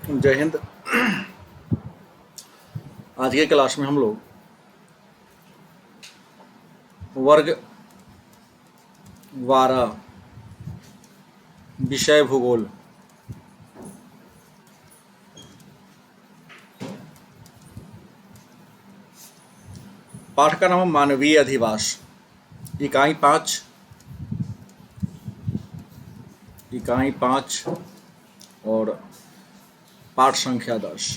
जय हिंद। आज के क्लास में हम लोग वर्ग 12 विषय भूगोल पाठ का नाम है मानवीय अधिवास। इकाई 5 और पाठ संख्या 10।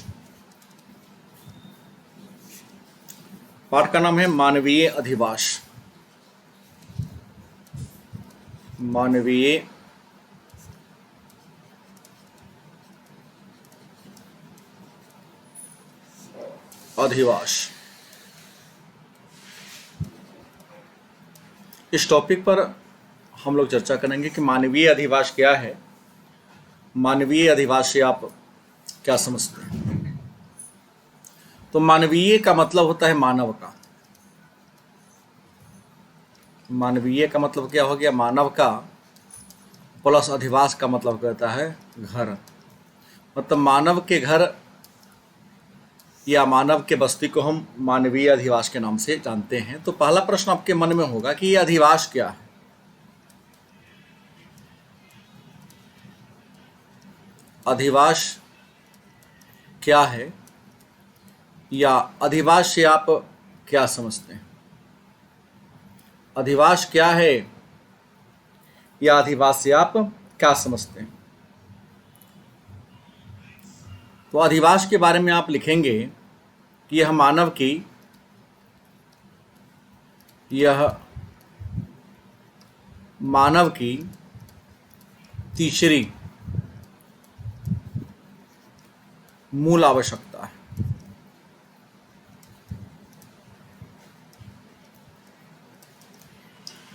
पाठ का नाम है मानवीय अधिवास। मानवीय अधिवास। इस टॉपिक पर हम लोग चर्चा करेंगे कि मानवीय अधिवास क्या है, मानवीय अधिवास से आप क्या समझते हैं। तो मानवीय का मतलब होता है मानव का। मानवीय का मतलब क्या हो गया? मानव का, प्लस अधिवास का मतलब कहता है घर। मतलब मानव के घर या मानव के बस्ती को हम मानवीय अधिवास के नाम से जानते हैं। तो पहला प्रश्न आपके मन में होगा कि यह अधिवास क्या है। अधिवास क्या है या अधिवास से आप क्या समझते हैं? अधिवास क्या है या अधिवास से आप क्या समझते हैं? तो अधिवास के बारे में आप लिखेंगे कि यह मानव की तीसरी मूल आवश्यकता है।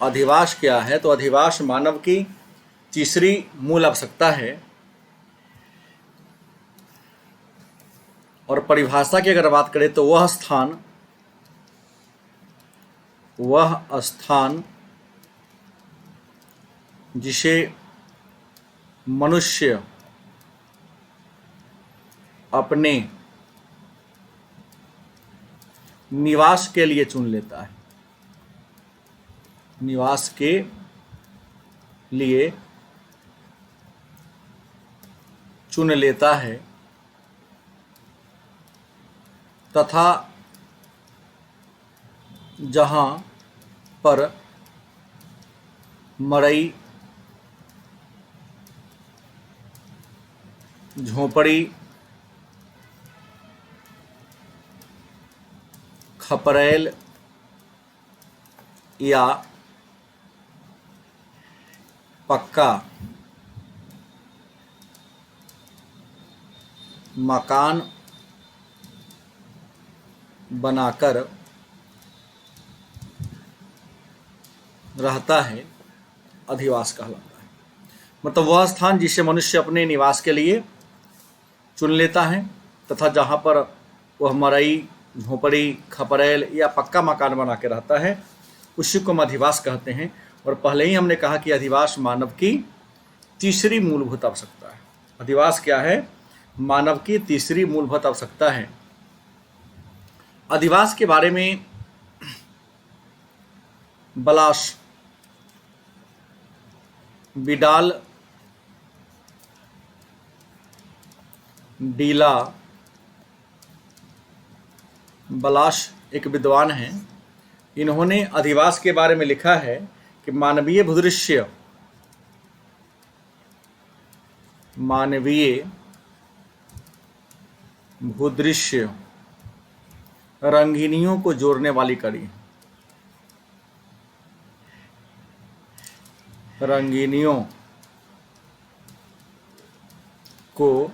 अधिवास क्या है? तो अधिवास मानव की तीसरी मूल आवश्यकता है। और परिभाषा की अगर बात करें तो वह स्थान जिसे मनुष्य अपने निवास के लिए चुन लेता है। निवास के लिए चुन लेता है तथा जहां पर मड़ई, झोपड़ी, खपरेल या पक्का मकान बनाकर रहता है, अधिवास कहलाता है। मतलब वह स्थान जिसे मनुष्य अपने निवास के लिए चुन लेता है तथा जहाँ पर वह मड़ई, झोपड़ी, खपरेल या पक्का मकान बना के रहता है, उसी को हम अधिवास कहते हैं। और पहले ही हमने कहा कि अधिवास मानव की तीसरी मूलभूत आवश्यकता है। अधिवास क्या है? मानव की तीसरी मूलभूत आवश्यकता है। अधिवास के बारे में बलाश, विडाल, डीला, बलाश एक विद्वान हैं। इन्होंने अधिवास के बारे में लिखा है कि मानवीय भूदृश्य रंगीनियों को जोड़ने वाली कड़ी। रंगीनियों को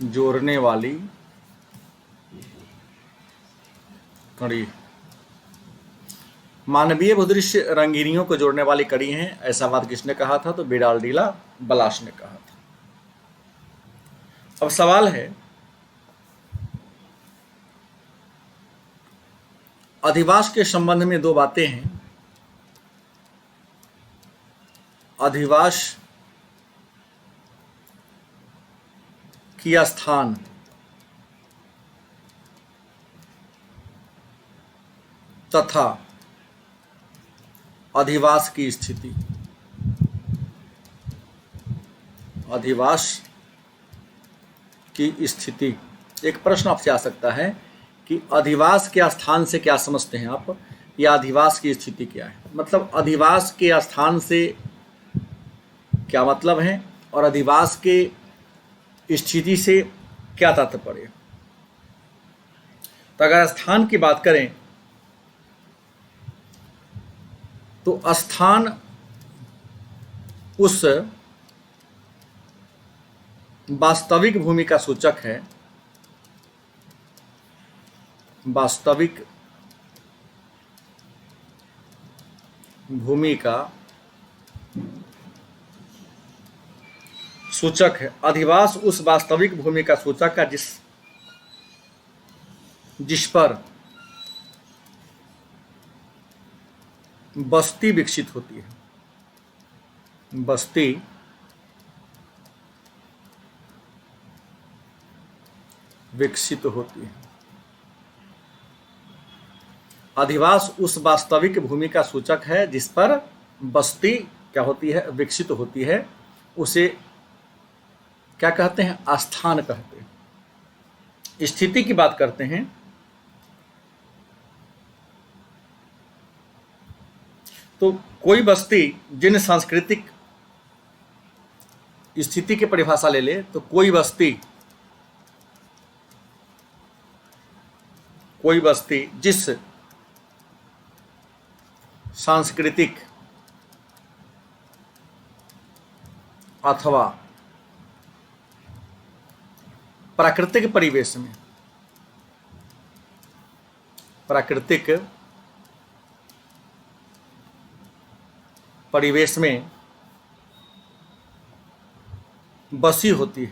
जोड़ने वाली कड़ी। मानवीय भूदृश्य रंगीनियों को जोड़ने वाली कड़ी है। ऐसा बात किसने कहा था? तो विडाल, डीला, बलाश ने कहा था। अब सवाल है, अधिवास के संबंध में दो बातें हैं। अधिवास की स्थान तथा अधिवास की स्थिति। अधिवास की स्थिति। एक प्रश्न आपसे आ सकता है कि अधिवास के स्थान से क्या समझते हैं आप, या अधिवास की स्थिति क्या है। मतलब अधिवास के स्थान से क्या मतलब है और अधिवास के स्थिति से क्या तात्पर्य। तो अगर स्थान की बात करें तो स्थान उस वास्तविक भूमि का सूचक है, वास्तविक भूमि का सूचक है। अधिवास उस वास्तविक भूमि का सूचक है जिस पर बस्ती विकसित होती है। बस्ती विकसित होती है। अधिवास उस वास्तविक भूमि का सूचक है जिस पर बस्ती क्या होती है, विकसित होती है। उसे क्या कहते हैं, स्थान कहते हैं। स्थिति की बात करते हैं तो कोई बस्ती जिन सांस्कृतिक स्थिति की परिभाषा ले ले तो कोई बस्ती जिस सांस्कृतिक अथवा प्राकृतिक परिवेश में बसी होती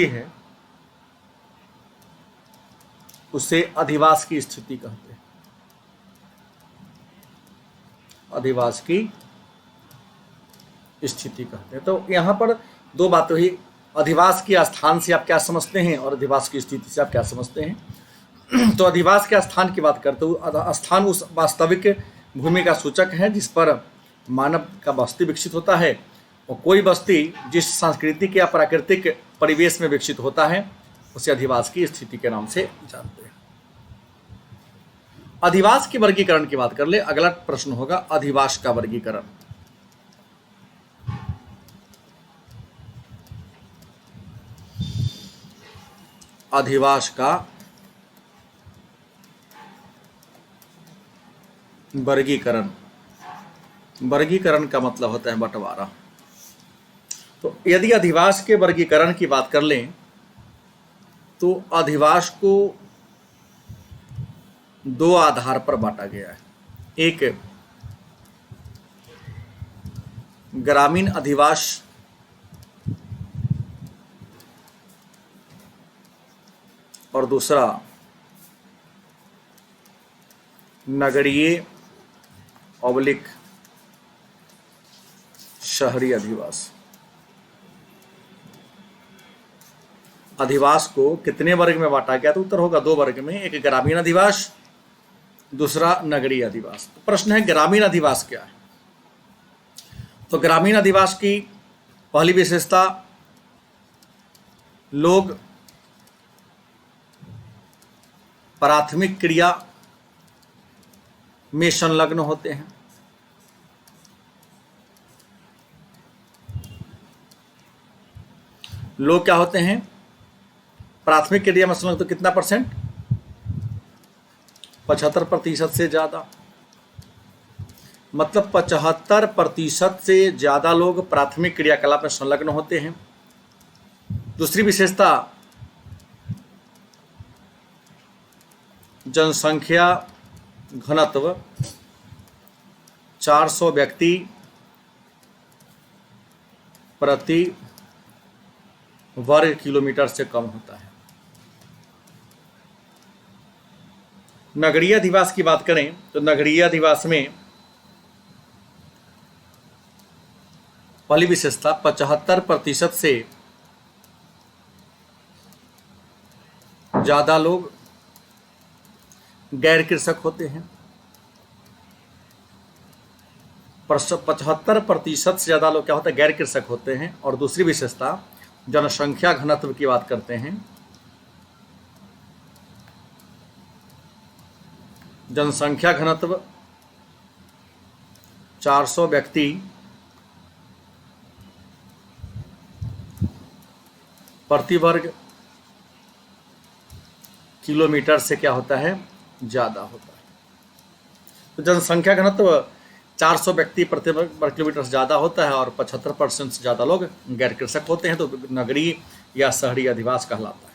है, उसे अधिवास की स्थिति कहते हैं। अधिवास की स्थिति कहते हैं। तो यहाँ पर दो बातें हुई, अधिवास के स्थान से आप क्या समझते हैं और अधिवास की स्थिति से आप क्या समझते हैं। तो अधिवास के स्थान की बात करते हुए, स्थान उस वास्तविक भूमि का सूचक है जिस पर मानव का बस्ती विकसित होता है, और कोई बस्ती जिस सांस्कृतिक या प्राकृतिक परिवेश में विकसित होता है उसे अधिवास की स्थिति के नाम से जानते हैं। अधिवास के वर्गीकरण की बात कर ले, अगला प्रश्न होगा अधिवास का वर्गीकरण। अधिवास का वर्गीकरण का मतलब होता है बंटवारा। तो यदि अधिवास के वर्गीकरण की बात कर लें तो अधिवास को दो आधार पर बांटा गया है। एक ग्रामीण अधिवास और दूसरा नगरीय / शहरी अधिवास। अधिवास को कितने वर्ग में बांटा गया, तो उत्तर होगा दो वर्ग में, एक ग्रामीण अधिवास, दूसरा नगरीय अधिवास। तो प्रश्न है ग्रामीण अधिवास क्या है। तो ग्रामीण अधिवास की पहली विशेषता, लोग प्राथमिक क्रिया में संलग्न होते हैं। लोग क्या होते हैं, प्राथमिक क्रिया में संलग्न, तो कितना परसेंट, 75% से ज्यादा। मतलब 75% से ज्यादा लोग प्राथमिक क्रियाकलाप में संलग्न होते हैं। दूसरी विशेषता, जनसंख्या घनत्व 400 व्यक्ति प्रति वर्ग किलोमीटर से कम होता है। नगरीय अधिवास की बात करें तो नगरीय अधिवास में पहली विशेषता 75% से ज्यादा लोग गैर कृषक होते हैं। 75% से ज्यादा लोग क्या होता है, गैर कृषक होते हैं। और दूसरी विशेषता जनसंख्या घनत्व की बात करते हैं। जनसंख्या घनत्व 400 व्यक्ति प्रति वर्ग किलोमीटर से क्या होता है, ज्यादा होता है। तो जनसंख्या घनत्व 400 व्यक्ति प्रति वर्ग किलोमीटर से ज्यादा होता है और 75% से ज्यादा लोग गैर कृषक होते हैं, तो नगरीय या शहरी अधिवास कहलाता है।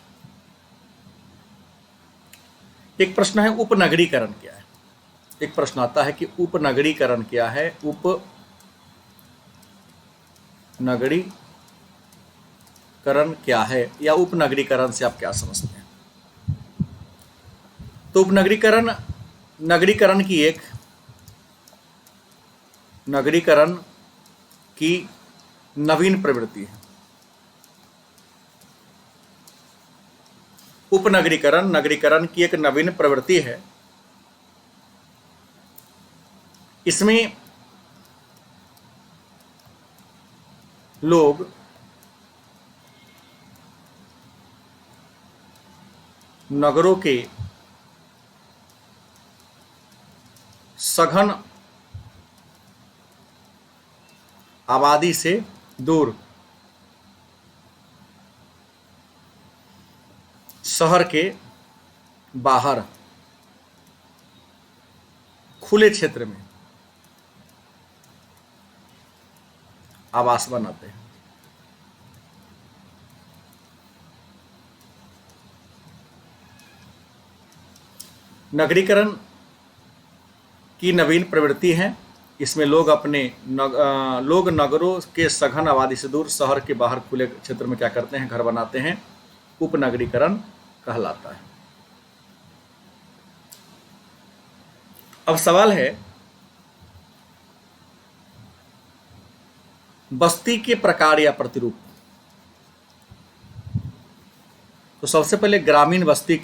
एक प्रश्न है उपनगरीकरण क्या है। एक प्रश्न आता है कि उपनगरीकरण क्या है। उपनगरीकरण क्या है या उपनगरीकरण से आप क्या समझते हैं। तो उपनगरीकरण नगरीकरण की नवीन प्रवृत्ति है। उपनगरीकरण नगरीकरण की एक नवीन प्रवृत्ति है। इसमें लोग नगरों के सघन आबादी से दूर शहर के बाहर खुले क्षेत्र में आवास बनाते हैं। नगरीकरण की नवीन प्रवृत्ति है। इसमें लोग लोग नगरों के सघन आबादी से दूर शहर के बाहर खुले क्षेत्र में क्या करते हैं, घर बनाते हैं। उपनगरीकरण कहलाता है। अब सवाल है बस्ती के प्रकार या प्रतिरूप। तो सबसे पहले ग्रामीण बस्ती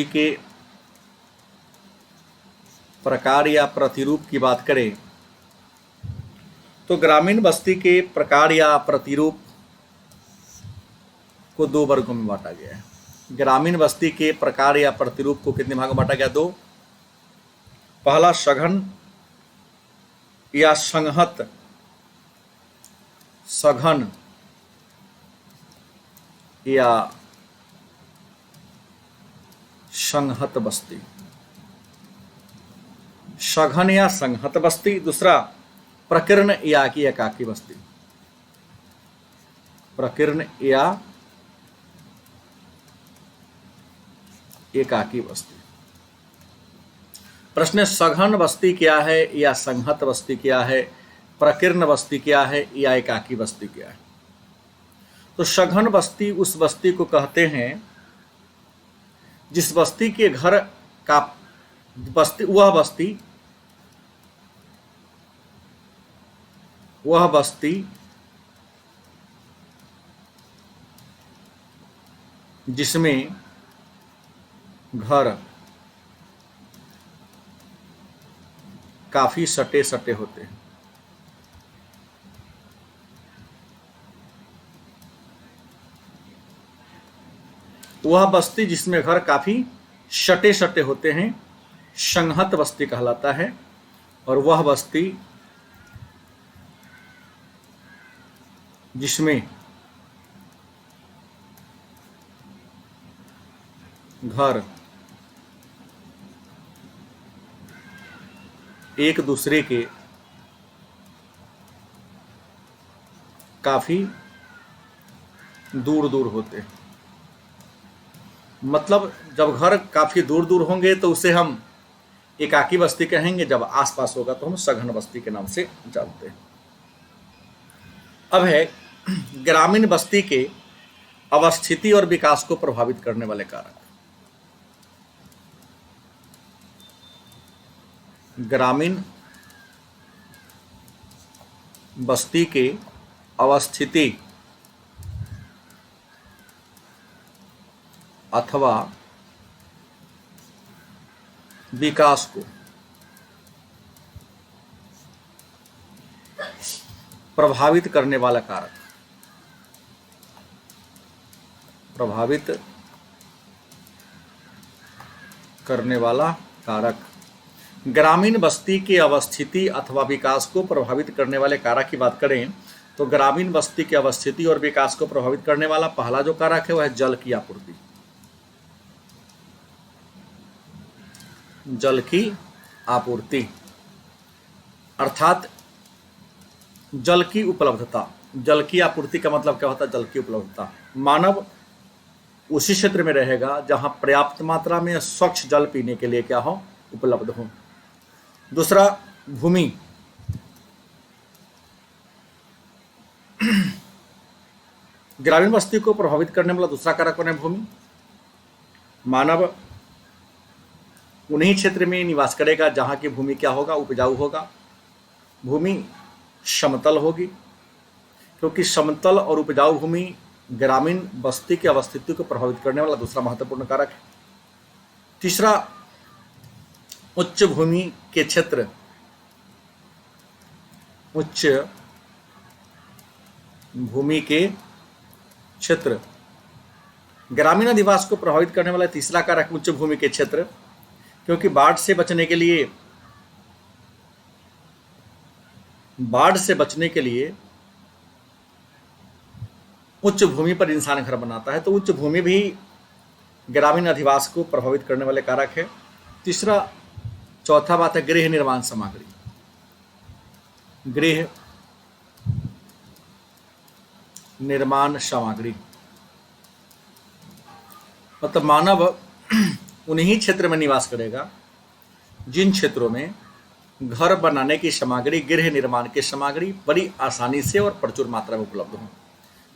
के प्रकार या प्रतिरूप की बात करें तो ग्रामीण बस्ती के प्रकार या प्रतिरूप को दो वर्गों में बांटा गया है। ग्रामीण बस्ती के प्रकार या प्रतिरूप को कितने भागों में बांटा गया, दो। पहला सघन या सघन या संहत बस्ती, सघन या संहत बस्ती। दूसरा प्रकीर्ण या एकाकी बस्ती, प्रकीर्ण या एकाकी बस्ती। प्रश्न सघन बस्ती क्या है या संहत बस्ती क्या है, प्रकीर्ण बस्ती क्या है या एकाकी बस्ती क्या है। तो सघन बस्ती उस बस्ती को कहते हैं जिस बस्ती के घर का वह बस्ती जिसमें घर काफी सटे सटे होते हैं। वह बस्ती जिसमें घर काफी सटे सटे होते हैं संहत बस्ती कहलाता है। और वह बस्ती जिसमें घर एक दूसरे के काफी दूर दूर होते हैं। मतलब जब घर काफी दूर दूर होंगे तो उसे हम एकाकी बस्ती कहेंगे, जब आसपास होगा तो हम सघन बस्ती के नाम से जानते हैं। अब है ग्रामीण बस्ती के अवस्थिति और विकास को प्रभावित करने वाले कारक। ग्रामीण बस्ती के अवस्थिति अथवा विकास को प्रभावित करने वाला कारक, प्रभावित करने वाला कारक। ग्रामीण बस्ती की अवस्थिति अथवा विकास को प्रभावित करने वाले कारक की बात करें तो ग्रामीण बस्ती की अवस्थिति और विकास को प्रभावित करने वाला पहला जो कारक है वह है जल की आपूर्ति, जल की आपूर्ति अर्थात जल की उपलब्धता। जल की आपूर्ति का मतलब क्या होता है? जल की उपलब्धता। मानव उसी क्षेत्र में रहेगा जहां पर्याप्त मात्रा में स्वच्छ जल पीने के लिए क्या हो? उपलब्ध हो। दूसरा, भूमि। ग्रामीण बस्ती को प्रभावित करने वाला दूसरा कारक कौन है? भूमि। मानव उन्हीं क्षेत्र में निवास करेगा जहां की भूमि क्या होगा? उपजाऊ होगा। भूमि समतल होगी, क्योंकि समतल और उपजाऊ भूमि ग्रामीण बस्ती की अवस्थिति को प्रभावित करने वाला दूसरा महत्वपूर्ण कारक है। तीसरा, उच्च भूमि के क्षेत्र, उच्च भूमि के क्षेत्र। ग्रामीण अधिवास को प्रभावित करने वाला तीसरा कारक उच्च भूमि के क्षेत्र, क्योंकि बाढ़ से बचने के लिए उच्च भूमि पर इंसान घर बनाता है, तो उच्च भूमि भी ग्रामीण अधिवास को प्रभावित करने वाले कारक है। चौथा बात है गृह निर्माण सामग्री। गृह निर्माण सामग्री मतलब मानव उन्हीं क्षेत्र में निवास करेगा जिन क्षेत्रों में घर बनाने की सामग्री, गृह निर्माण की सामग्री बड़ी आसानी से और प्रचुर मात्रा में उपलब्ध हो।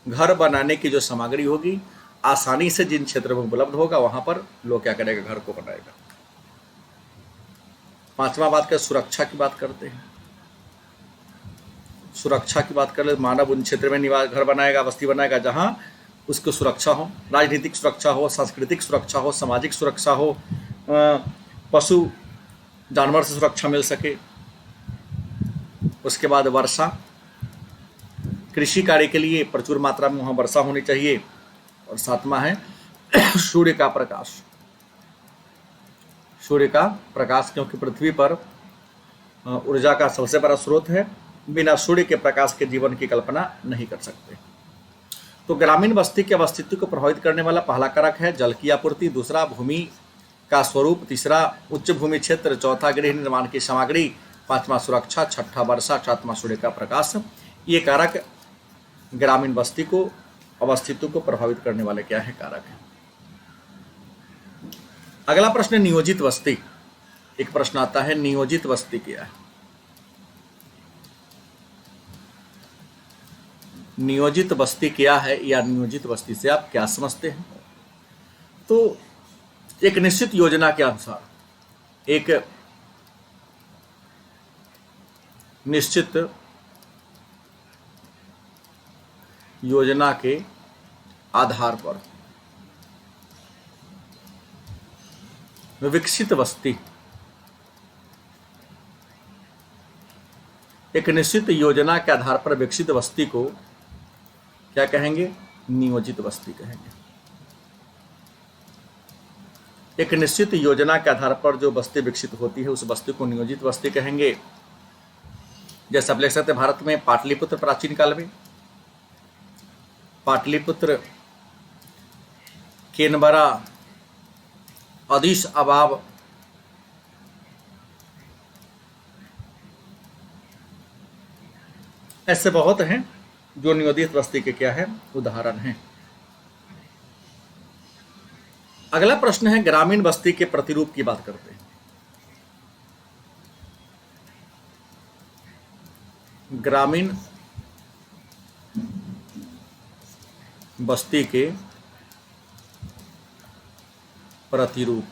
घर बनाने की जो सामग्री होगी आसानी से जिन क्षेत्र में उपलब्ध होगा वहां पर लोग क्या करेगा? घर को बनाएगा। पांचवा बात कर सुरक्षा की बात करते हैं। सुरक्षा की बात कर ले, मानव उन क्षेत्र में निवास घर बनाएगा, बस्ती बनाएगा जहां उसको सुरक्षा हो, राजनीतिक सुरक्षा हो, सांस्कृतिक सुरक्षा हो, सामाजिक सुरक्षा हो, पशु जानवर से सुरक्षा मिल सके। उसके बाद वर्षा, कृषि कार्य के लिए प्रचुर मात्रा में वहां वर्षा होनी चाहिए। और सातवां है सूर्य का प्रकाश। सूर्य का प्रकाश, क्योंकि पृथ्वी पर ऊर्जा का सबसे बड़ा स्रोत है, बिना सूर्य के प्रकाश के जीवन की कल्पना नहीं कर सकते। तो ग्रामीण बस्ती की अवस्थिति को प्रभावित करने वाला पहला कारक है जल की आपूर्ति, दूसरा भूमि का स्वरूप, तीसरा उच्च भूमि क्षेत्र, चौथा गृह निर्माण की सामग्री, पांचवा सुरक्षा, छठा वर्षा, सातवां सूर्य का प्रकाश। ये कारक ग्रामीण बस्ती को अवस्थिति को प्रभावित करने वाले क्या है? कारक है। अगला प्रश्न है नियोजित बस्ती। एक प्रश्न आता है नियोजित बस्ती क्या है? नियोजित बस्ती क्या है या नियोजित बस्ती से आप क्या समझते हैं? तो एक निश्चित योजना के अनुसार, एक निश्चित योजना के आधार पर विकसित बस्ती, एक निश्चित योजना के आधार पर विकसित बस्ती को क्या कहेंगे? नियोजित बस्ती कहेंगे। एक निश्चित योजना के आधार पर जो बस्ती विकसित होती है उस बस्ती को नियोजित बस्ती कहेंगे। जैसे आप लिख सकते हैं भारत में पाटलिपुत्र, प्राचीन काल में पाटलिपुत्र, केनबरा, अदिश अबाब, ऐसे बहुत हैं जो नियोजित बस्ती के क्या है? उदाहरण हैं। अगला प्रश्न है ग्रामीण बस्ती के प्रतिरूप की बात करते हैं। ग्रामीण बस्ती के प्रतिरूप।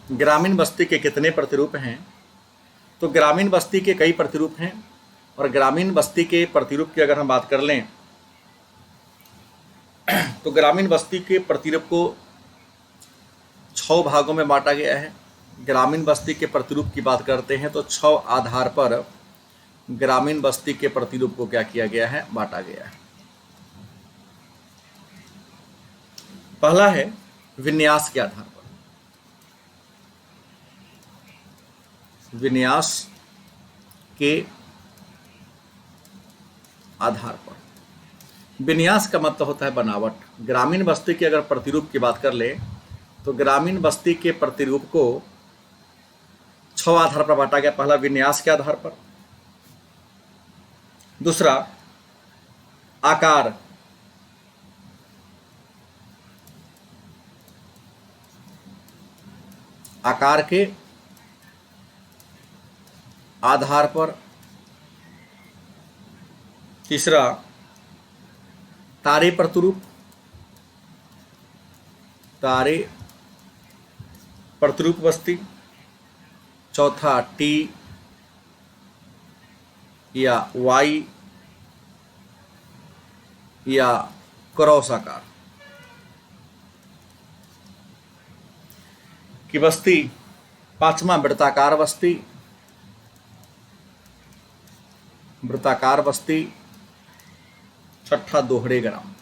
ग्रामीण बस्ती के कितने प्रतिरूप हैं? तो ग्रामीण बस्ती के कई प्रतिरूप हैं, और ग्रामीण बस्ती के प्रतिरूप की अगर हम बात कर लें तो ग्रामीण बस्ती के प्रतिरूप को 6 भागों में बांटा गया है। ग्रामीण बस्ती के प्रतिरूप की बात करते हैं तो 6 आधार पर ग्रामीण बस्ती के प्रतिरूप को क्या किया गया है? बांटा गया है। पहला है विन्यास के आधार पर। विन्यास के आधार पर, विन्यास का मतलब होता है बनावट। ग्रामीण बस्ती के अगर प्रतिरूप की बात कर ले तो ग्रामीण बस्ती के प्रतिरूप को 6 आधार पर बांटा गया। पहला विन्यास के आधार पर, दूसरा आकार, आकार के आधार पर, तीसरा तारे प्रतिरूप, तारे प्रतिरूप बस्ती, चौथा टी या वाई या क्रॉस आकार की बस्ती, पांचवा वृत्ताकार बस्ती, वृत्ताकार बस्ती, छठा दोहरे ग्राम।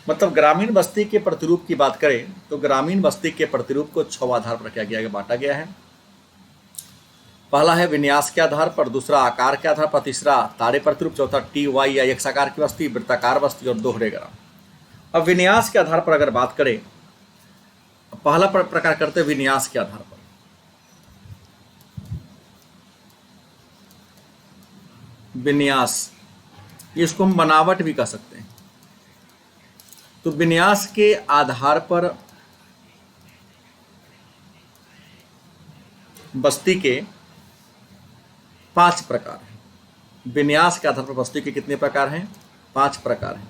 मतलब ग्रामीण बस्ती के प्रतिरूप की बात करें तो ग्रामीण बस्ती के प्रतिरूप को 6 आधार पर क्या गया, बांटा गया है। पहला है विन्यास के आधार पर, दूसरा आकार के आधार पर, तीसरा तारे प्रतिरूप, चौथा टी वाई या एक्स आकार की बस्ती, वृत्ताकार बस्ती और दोहरे ग्राम। अब विन्यास के आधार पर अगर बात करें, पहला प्रकार करते हैं विन्यास के आधार पर। विन्यास, इसको हम बनावट भी कह सकते हैं। तो विन्यास के आधार पर बस्ती के 5 प्रकार हैं। विन्यास के आधार पर बस्ती के कितने प्रकार हैं? 5 प्रकार हैं।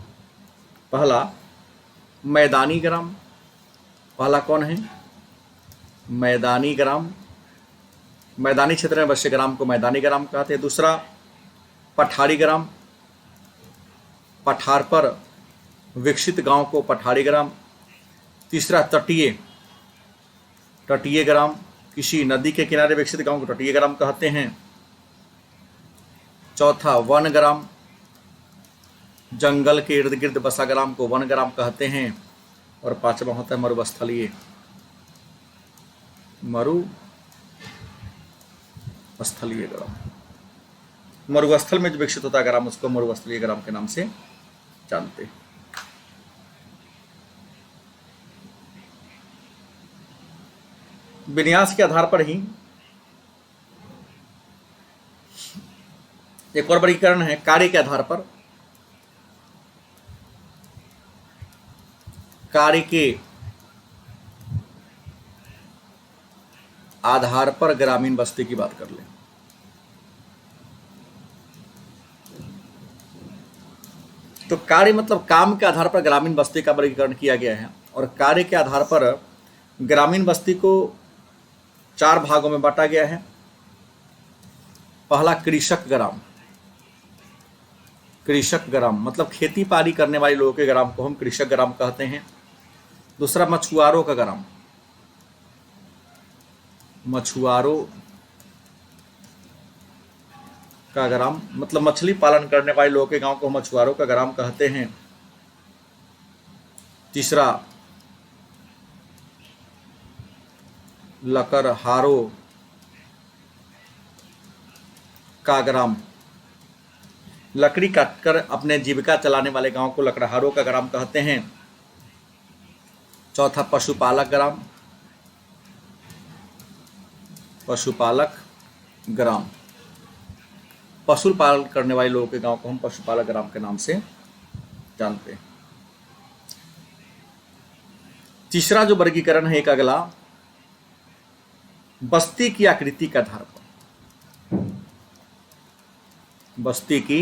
पहला मैदानी ग्राम। पहला कौन है? मैदानी ग्राम। मैदानी क्षेत्र में बसे ग्राम को मैदानी ग्राम कहते हैं। दूसरा पठारी ग्राम, पठार पर विकसित गांव को पठारी ग्राम। तीसरा तटीय, तटीय ग्राम, किसी नदी के किनारे विकसित गांव को तटीय ग्राम कहते हैं। चौथा वन ग्राम, जंगल के इर्द गिर्द बसा ग्राम को वन ग्राम कहते हैं। और पांचवा होता है मरुस्थलीय, मरुस्थलीय ग्राम। मरुस्थल में जो विकसित होता है ग्राम उसको मरुस्थलीय ग्राम के नाम से जानते हैं। विन्यास के आधार पर ही एक और वर्गीकरण है कार्य के आधार पर। कार्य के आधार पर ग्रामीण बस्ती की बात कर लें तो कार्य मतलब काम के आधार पर ग्रामीण बस्ती का वर्गीकरण किया गया है। और कार्य के आधार पर ग्रामीण बस्ती को 4 भागों में बांटा गया है। पहला कृषक ग्राम। कृषक ग्राम मतलब खेती बाड़ी करने वाले लोगों के ग्राम को हम कृषक ग्राम कहते हैं। दूसरा मछुआरों का ग्राम, मछुआरों का ग्राम मतलब मछली पालन करने वाले लोगों के गांव को मछुआरों का ग्राम कहते हैं। तीसरा लकड़हारों का ग्राम, लकड़ी काटकर अपने जीविका चलाने वाले गांव को लकड़हारों का ग्राम कहते हैं। चौथा पशुपालक ग्राम, पशुपालक ग्राम, पशुपालन करने वाले लोगों के गांव को हम पशुपालक ग्राम के नाम से जानते हैं। तीसरा जो वर्गीकरण है एक अगला, बस्ती की आकृति के आधार पर। बस्ती की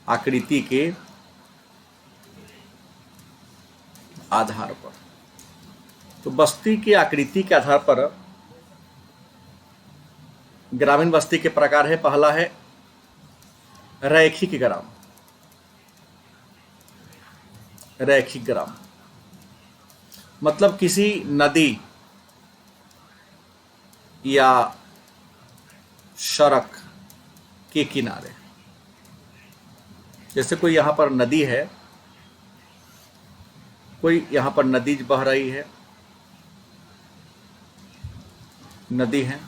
आकृति के आधार पर। तो बस्ती की आकृति के आधार पर ग्रामीण बस्ती के प्रकार है। पहला है रैखिक ग्राम। रैखिक ग्राम मतलब किसी नदी या सड़क के किनारे, जैसे कोई यहां पर नदी है, कोई यहां पर नदी बह रही है, नदी है,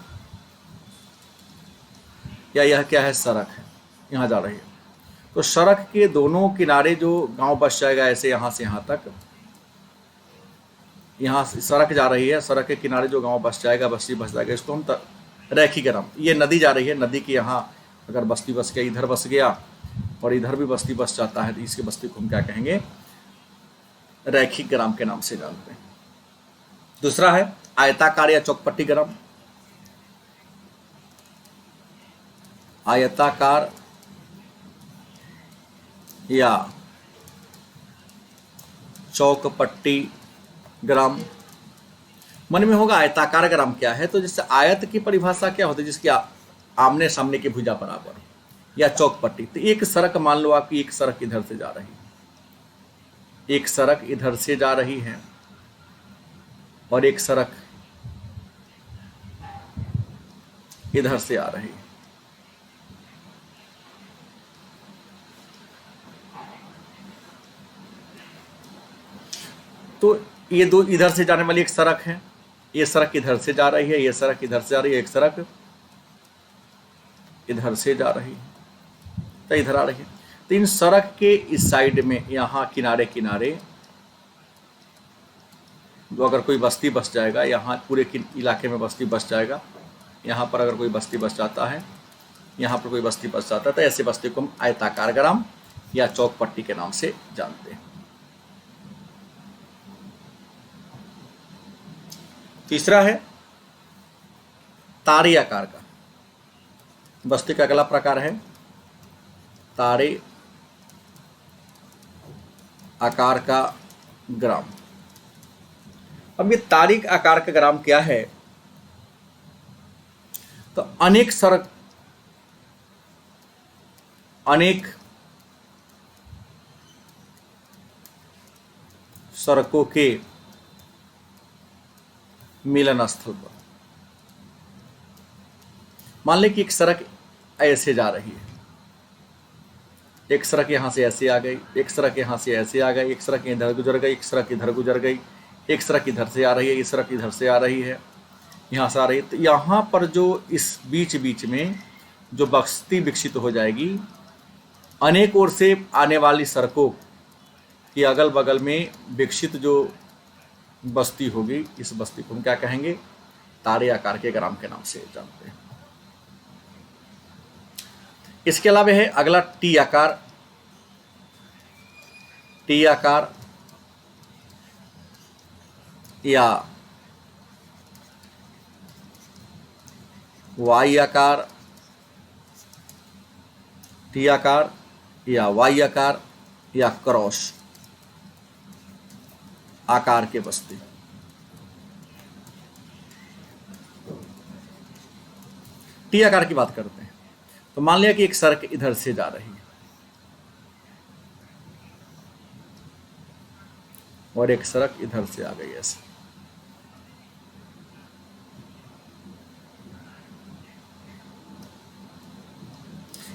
या यह क्या है, सड़क है, यहां जा रही है। तो सड़क के दोनों किनारे जो गांव बस जाएगा, ऐसे यहां से यहां तक, यहां से सड़क जा रही है, सड़क के किनारे जो गांव बस जाएगा, बस्ती बस जाएगा, इसको हम रैखिक ग्राम। ये नदी जा रही है, नदी के यहाँ अगर बस्ती बस गया, इधर बस गया और इधर भी बस्ती बस जाता है, तो इसके बस्ती को हम क्या कहेंगे, रैखिक ग्राम के नाम से जानते हैं। दूसरा है आयताकार या चौकपट्टी ग्राम। आयताकार या चौकपट्टी ग्राम। मन में होगा आयताकार ग्राम क्या है, तो जैसे आयत की परिभाषा क्या होती है, जिसकी आमने सामने की भुजा बराबर, या चौकपट्टी। तो एक सड़क मान लो आपकी, एक सड़क इधर से जा रही है, एक सड़क इधर से जा रही है और एक सड़क इधर से आ रही है। तो ये दो इधर से जाने वाली एक सड़क है, ये सड़क इधर से जा रही है, ये सड़क इधर से जा रही है, एक सड़क इधर से जा रही है, तो इधर आ रही है। तो इन सड़क के इस साइड में यहाँ किनारे किनारे जो अगर कोई बस्ती बस जाएगा, यहाँ पूरे इलाके में बस्ती बस जाएगा, यहाँ पर अगर कोई बस्ती बस जाता है, यहाँ पर कोई बस्ती बस जाता है, तो ऐसे बस्ती को हम आयताकार ग्राम या चौकपट्टी के नाम से जानते हैं। तीसरा है तारे आकार का। बस्ती का अगला प्रकार है तारे आकार का ग्राम। अब ये तारिक आकार का ग्राम क्या है, तो अनेक सड़कों के मिलन स्थल पर, मान लें कि एक सड़क ऐसे जा रही है, एक सड़क यहां से ऐसे आ गई, एक सड़क यहां से ऐसे आ गई, एक सड़क इधर गुजर गई, एक सड़क इधर गुजर गई, एक सड़क इधर से आ रही है, एक सड़क इधर से आ रही है, यहाँ से आ रही है। तो यहाँ पर जो इस बीच बीच में जो बस्ती विकसित हो जाएगी, अनेक ओर से आने वाली सड़कों के अगल बगल में विकसित जो बस्ती होगी, इस बस्ती को हम क्या कहेंगे, तारे आकार के ग्राम के नाम से जानते हैं। इसके अलावा है अगला टी आकार। टी आकार या वाई आकार, टी आकार या वाई आकार या क्रॉस आकार के बस्ती। टी आकार की बात करते हैं, तो मान लिया कि एक सड़क इधर से जा रही है और एक सड़क इधर से आ गई, ऐसे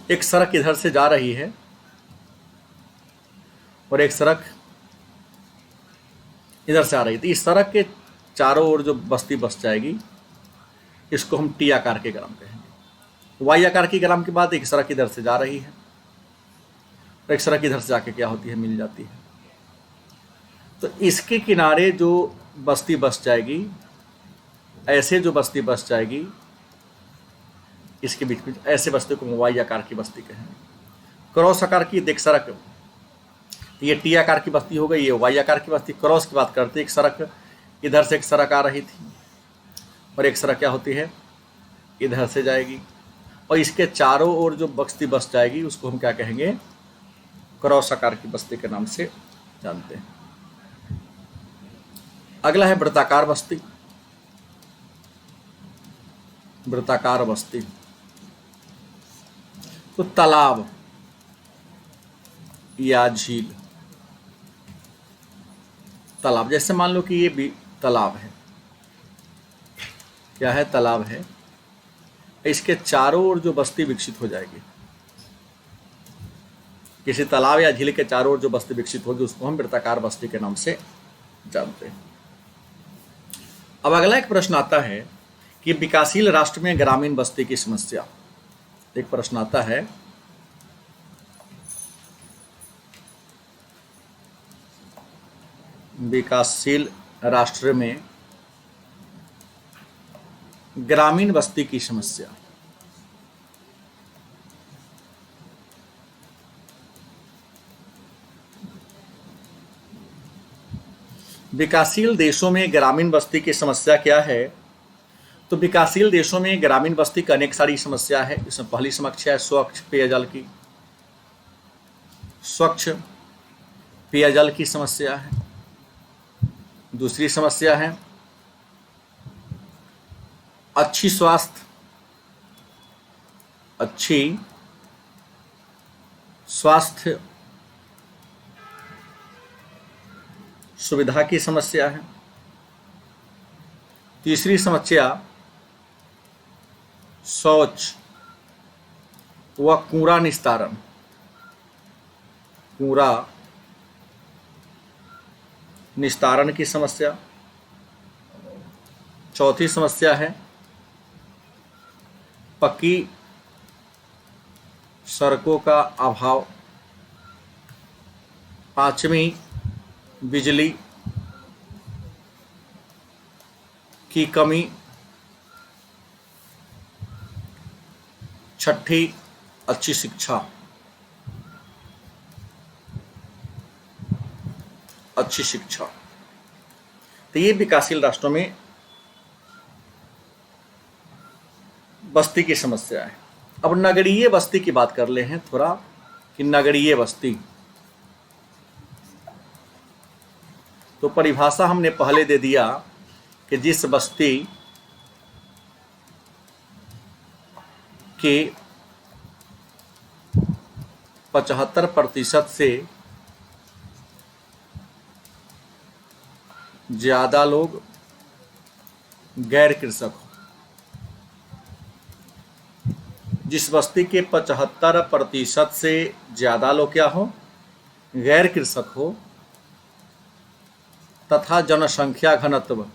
एक सड़क इधर से जा रही है और एक सड़क इधर से आ रही है। तो इस सड़क के चारों ओर जो बस्ती बस जाएगी, इसको हम टी आकार के ग्राम कहेंगे। वाई आकार की ग्राम के बाद एक सड़क इधर से जा रही है, एक सड़क इधर से जाके क्या होती है, मिल जाती है। तो इसके किनारे जो बस्ती बस जाएगी, ऐसे जो बस्ती बस जाएगी, इसके बीच में ऐसे बस्ती को वाई आकार की बस्ती कहेंगे। क्रॉस आकार की देख सड़क, ये टी आकार की बस्ती हो गई, ये वाई आकार की बस्ती। क्रॉस की बात करते, एक सड़क इधर से एक सड़क आ रही थी और एक सड़क क्या होती है, इधर से जाएगी, और इसके चारों ओर जो बस्ती बस जाएगी, उसको हम क्या कहेंगे, क्रॉस आकार की बस्ती के नाम से जानते हैं। अगला है वृत्ताकार बस्ती। वृत्ताकार बस्ती तो तालाब या झील। तालाब, जैसे मान लो कि ये भी तालाब है, क्या है, तालाब है, इसके चारों ओर जो बस्ती विकसित हो जाएगी, किसी तालाब या झील के चारों ओर जो बस्ती विकसित होगी उसको हम वृत्ताकार बस्ती के नाम से जानते हैं। अब अगला एक प्रश्न आता है कि विकासशील राष्ट्र में ग्रामीण बस्ती की समस्या। एक प्रश्न आता है, विकासशील राष्ट्र में ग्रामीण बस्ती की समस्या। विकासशील देशों में ग्रामीण बस्ती की समस्या क्या है? तो विकासशील देशों में ग्रामीण बस्ती की अनेक सारी समस्या है। इसमें पहली समस्या है स्वच्छ पेयजल की। स्वच्छ पेयजल की समस्या है। दूसरी समस्या है अच्छी स्वास्थ्य सुविधा की समस्या है। तीसरी समस्या शौच व कूड़ा निस्तारण, कूड़ा निस्तारण की समस्या। चौथी समस्या है पक्की सड़कों का अभाव। पांचवी बिजली की कमी। छठी अच्छी शिक्षा। अच्छी शिक्षा। तो ये विकासशील राष्ट्रों में बस्ती की समस्या है। अब नगरीय बस्ती की बात कर ले हैं थोड़ा कि नगरीय बस्ती, तो परिभाषा हमने पहले दे दिया कि जिस बस्ती के 75% से ज्यादा लोग गैर कृषक हो। जिस बस्ती के 75% से ज्यादा लोग क्या हो, गैर कृषक हो, तथा जनसंख्या घनत्व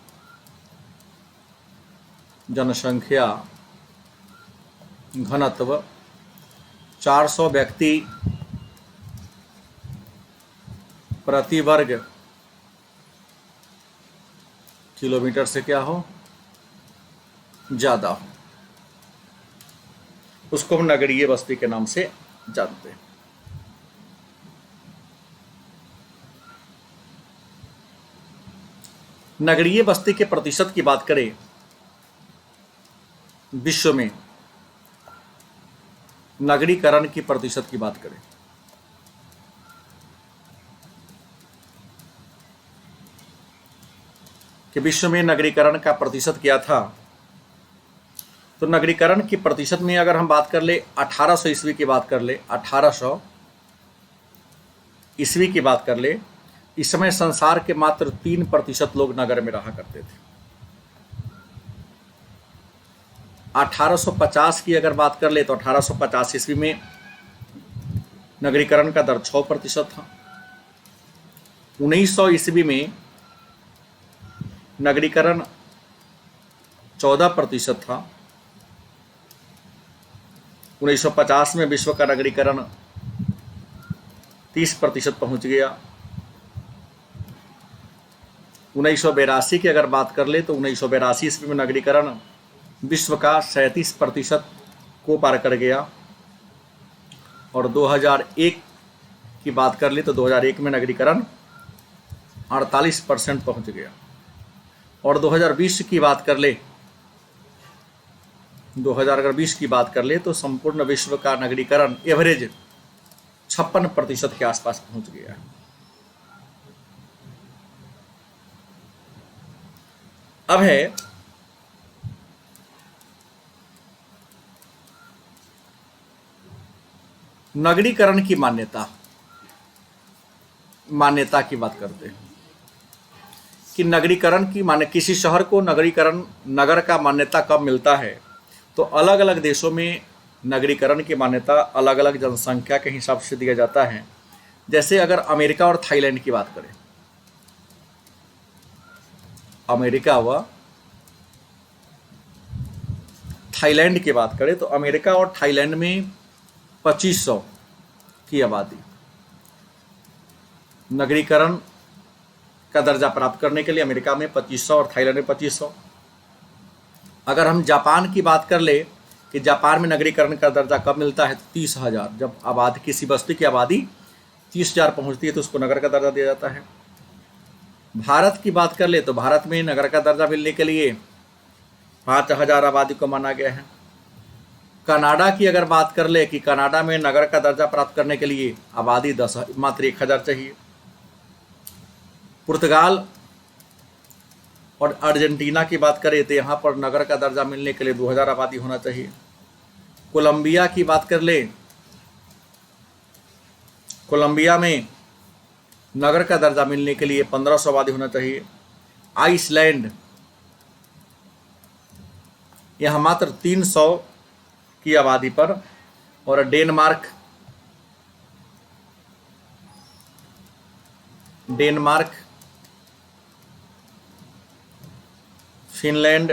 400 व्यक्ति प्रति वर्ग किलोमीटर से क्या हो, ज्यादा हो, उसको हम नगरीय बस्ती के नाम से जानते हैं। नगरीय बस्ती के प्रतिशत की बात करें विश्व में, नगरीकरण की प्रतिशत की बात करें कि विश्व में नगरीकरण का प्रतिशत क्या था, तो नगरीकरण की प्रतिशत में अगर हम बात कर ले 1800 ईस्वी की बात कर ले, 1800 ईस्वी की बात कर ले, इस समय संसार के मात्र 3% लोग नगर में रहा करते थे। 1850 की अगर बात कर ले तो 1850 ईस्वी में नगरीकरण का दर 6% था। 1900 ईस्वी में नगरीकरण 14% था। 1950 में विश्व का नगरीकरण 30% पहुंच गया। 1982 की अगर बात कर ले तो 1982 ईस्वी में नगरीकरण विश्व का 37% को पार कर गया। और 2001 की बात कर ले तो 2001 में नगरीकरण 48% पहुंच गया। और 2020 की बात कर ले, 2020 की बात कर ले तो संपूर्ण विश्व का नगरीकरण एवरेज 56% के आसपास पहुंच गया है। अब है नगरीकरण की मान्यता की बात करते हैं कि नगरीकरण की मान्य किसी शहर को नगर का मान्यता कब मिलता है। तो अलग अलग देशों में नगरीकरण की मान्यता अलग अलग जनसंख्या के हिसाब से दिया जाता है। जैसे अगर अमेरिका और थाईलैंड की बात करें, अमेरिका व थाईलैंड की बात करें तो अमेरिका और थाईलैंड में 2500 की आबादी नगरीकरण का दर्जा प्राप्त करने के लिए अमेरिका में 2500 और थाईलैंड में 2500। अगर हम जापान की बात कर ले कि जापान में नगरीकरण का दर्जा कब मिलता है तो 30,000, जब आबादी किसी बस्ती की आबादी 30,000 पहुंचती है तो उसको नगर का दर्जा दिया जाता है। भारत की बात कर ले तो भारत में नगर का दर्जा मिलने के लिए 5,000 आबादी को माना गया है। कनाडा की अगर बात कर ले कि कनाडा में नगर का दर्जा प्राप्त करने के लिए आबादी मात्र 1,000 चाहिए। पुर्तगाल और अर्जेंटीना की बात करें तो यहाँ पर नगर का दर्जा मिलने के लिए 2,000 आबादी होना चाहिए। कोलंबिया की बात कर ले, कोलंबिया में नगर का दर्जा मिलने के लिए 1,500 आबादी होना चाहिए। आइसलैंड यहाँ मात्र 300 की आबादी पर, और डेनमार्क फिनलैंड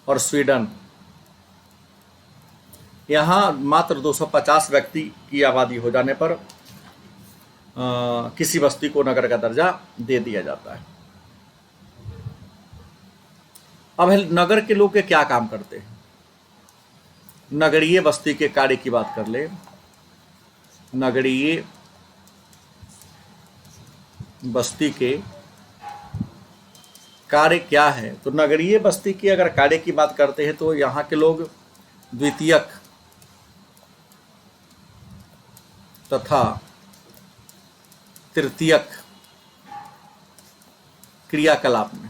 और स्वीडन यहाँ मात्र 250 व्यक्ति की आबादी हो जाने पर किसी बस्ती को नगर का दर्जा दे दिया जाता है। अब नगर के लोग के क्या काम करते हैं। नगरीय बस्ती के कार्य की बात कर ले, नगरीय बस्ती के कार्य क्या है। तो नगरीय बस्ती की अगर कार्य की बात करते हैं तो यहाँ के लोग द्वितीयक तथा तृतीयक क्रियाकलाप में,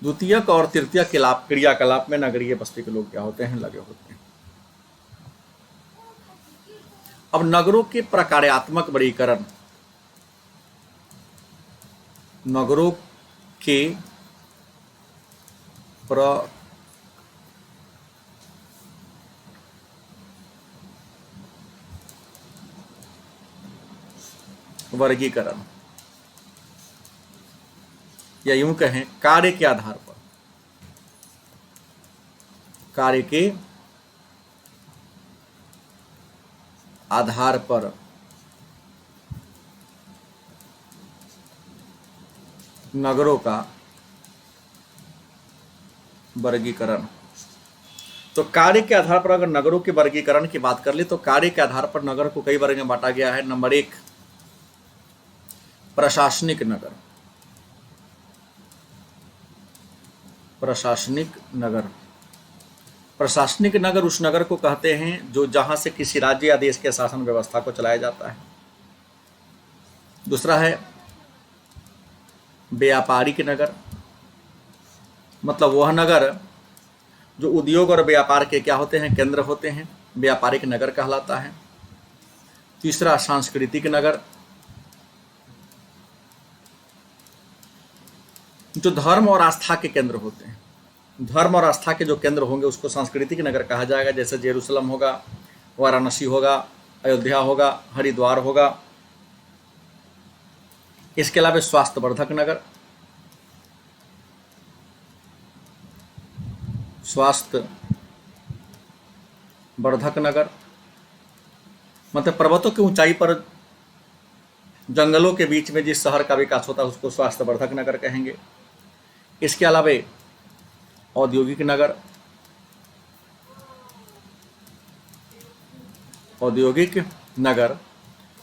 द्वितीयक और तृतीयक क्रियाकलाप में नगरीय बस्ती के लोग क्या होते हैं, लगे होते हैं। अब नगरों के प्रकार्यात्मक वर्गीकरण, नगरों के वर्गीकरण या यूं कहें कार्य के आधार पर, कार्य के आधार पर नगरों का वर्गीकरण। तो कार्य के आधार पर अगर नगरों के वर्गीकरण की बात कर ले तो कार्य के आधार पर नगर को कई वर्ग में बांटा गया है। नंबर 1 प्रशासनिक नगर। प्रशासनिक नगर उस नगर को कहते हैं जो जहां से किसी राज्य या देश के शासन व्यवस्था को चलाया जाता है। दूसरा है व्यापारिक नगर, मतलब वह नगर जो उद्योग और व्यापार के क्या होते हैं, केंद्र होते हैं, व्यापारिक नगर कहलाता है। तीसरा सांस्कृतिक नगर, जो धर्म और आस्था के केंद्र होते हैं। धर्म और आस्था के जो केंद्र होंगे उसको सांस्कृतिक नगर कहा जाएगा। जैसे जेरूसलम होगा, वाराणसी होगा, अयोध्या होगा, हरिद्वार होगा। इसके अलावा स्वास्थ्यवर्धक नगर, स्वास्थ्यवर्धक नगर मतलब पर्वतों की ऊंचाई पर जंगलों के बीच में जिस शहर का विकास होता है उसको स्वास्थ्यवर्धक नगर कहेंगे। इसके अलावा औद्योगिक नगर,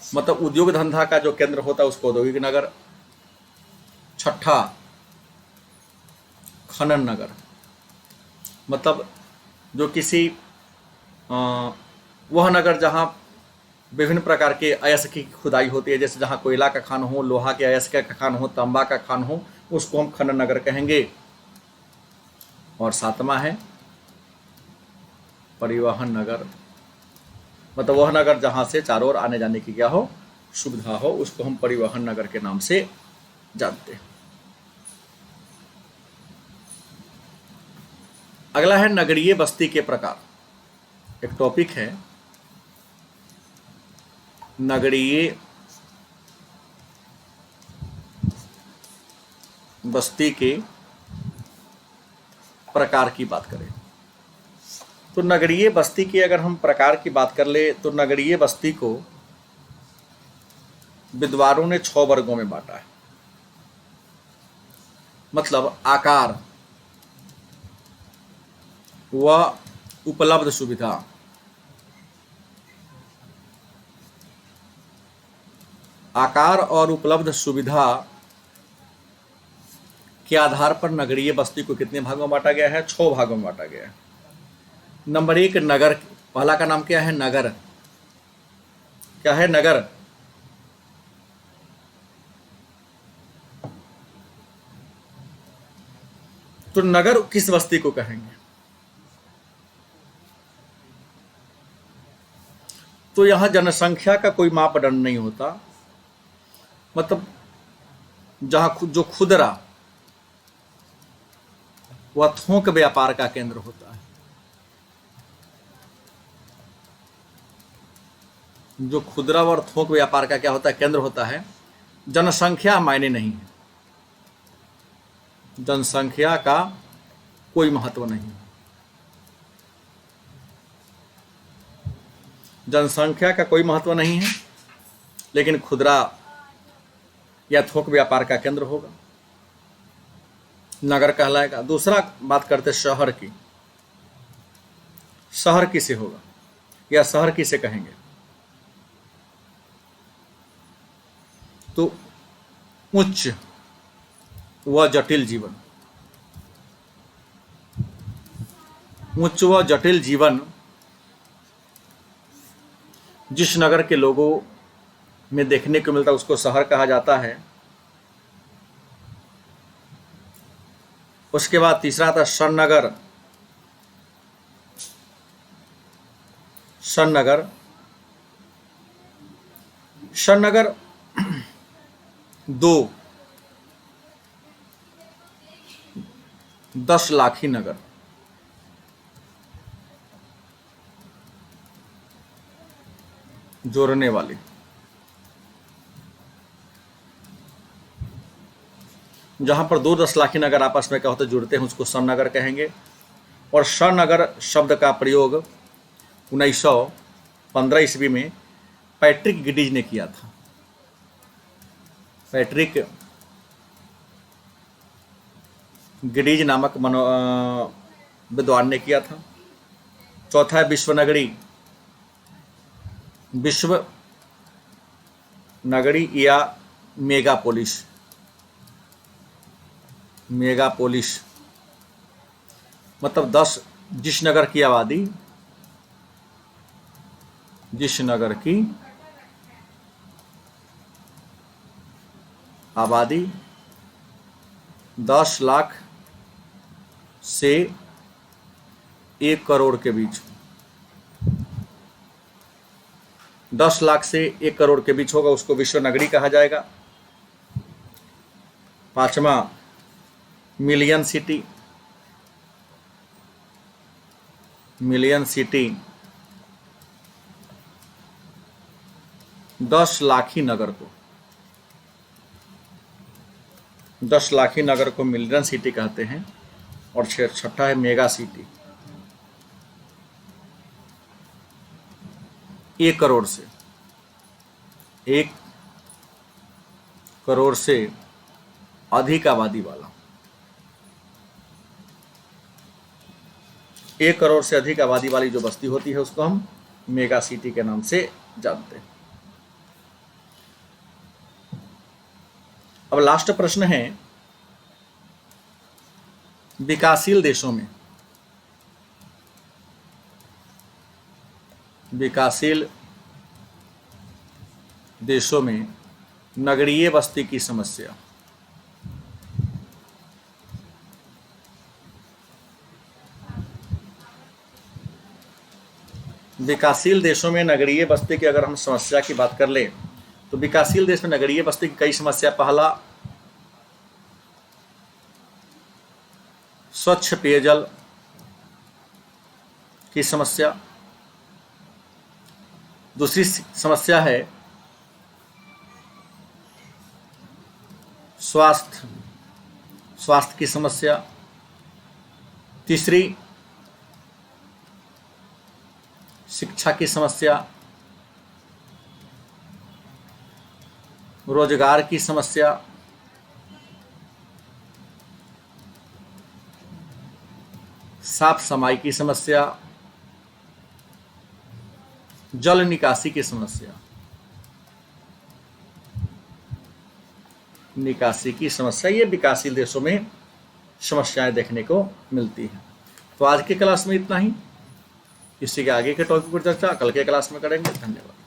मतलब उद्योग धंधा का जो केंद्र होता है उसको औद्योगिक नगर। छठा खनन नगर, मतलब जो किसी वह नगर जहाँ विभिन्न प्रकार के अयस्क की खुदाई होती है, जैसे जहाँ कोयला का खान हो, लोहा के अयस्क का खान हो, तांबा का खान हो, उसको हम खनन नगर कहेंगे। और 7वां है परिवहन नगर, मतलब वह नगर जहाँ से चारों ओर आने जाने की क्या हो, सुविधा हो, उसको हम परिवहन नगर के नाम से जानते हैं। अगला है नगरीय बस्ती के प्रकार। एक टॉपिक है नगरीय बस्ती के प्रकार की बात करें तो नगरीय बस्ती की अगर हम प्रकार की बात कर ले तो नगरीय बस्ती को विद्वानों ने 6 वर्गों में बांटा है। मतलब आकार व उपलब्ध सुविधा, आकार और उपलब्ध सुविधा के आधार पर नगरीय बस्ती को कितने भागों में बांटा गया है? 6 भागों में बांटा गया है। नंबर 1 नगर। पहला का नाम क्या है? नगर। क्या है? नगर। तो नगर किस बस्ती को कहेंगे? तो यहां जनसंख्या का कोई मापदंड नहीं होता, मतलब जहां जो खुदरा वह थोक व्यापार का केंद्र होता है, जो खुदरा और थोक व्यापार का क्या होता है? केंद्र होता है। जनसंख्या मायने नहीं है, जनसंख्या का कोई महत्व नहीं है, जनसंख्या का कोई महत्व नहीं है, लेकिन खुदरा या थोक व्यापार का केंद्र होगा, नगर कहलाएगा। दूसरा बात करते शहर की। शहर किसे होगा या शहर किसे कहेंगे? तो उच्च व जटिल जीवन, उच्च व जटिल जीवन जिस नगर के लोगों में देखने को मिलता है उसको शहर कहा जाता है। उसके बाद तीसरा था सन्नगर। सन्नगर, सन्नगर 2 10 लाखी नगर, जोड़ने वाली। जहां पर 2 10 लाखी नगर आपस में क्या होते जुड़ते हैं उसको सन्नगर कहेंगे। और सन्नगर शब्द का प्रयोग 1915 ईस्वी में पैट्रिक गिडीज ने किया था। पैट्रिक गिडीज नामक विद्वान ने किया था। चौथा है विश्वनगरी। विश्व नगरी या मेगापोलिस। मेगापोलिस मतलब 10 जिस नगर की आबादी, जिस नगर की आबादी 10 लाख से 1 करोड़ के बीच, 10 लाख से 1 करोड़ के बीच होगा उसको विश्व नगरी कहा जाएगा। 5वां मिलियन सिटी। मिलियन सिटी 10 लाखी नगर को, 10 लाखी नगर को मिलियन सिटी कहते हैं। और 6ठा है मेगा सिटी। 1 करोड़ से, 1 करोड़ से अधिक आबादी वाला, 1 करोड़ से अधिक आबादी वाली जो बस्ती होती है उसको हम मेगा सिटी के नाम से जानते हैं। अब लास्ट प्रश्न है विकासशील देशों में, विकासशील देशों में नगरीय बस्ती की समस्या। विकासशील देशों में नगरीय बस्ती की अगर हम समस्या की बात कर ले तो विकासशील देश में नगरीय बस्ती की कई समस्या। पहला, स्वच्छ पेयजल की समस्या। दूसरी समस्या है स्वास्थ्य की समस्या। तीसरी, शिक्षा की समस्या, रोजगार की समस्या, साफ सफाई की समस्या, जल निकासी की समस्या। निकासी की समस्या, ये विकासशील देशों में समस्याएं देखने को मिलती हैं। तो आज की क्लास में इतना ही। इसी के आगे के टॉपिक पर चर्चा कल के क्लास में करेंगे। धन्यवाद।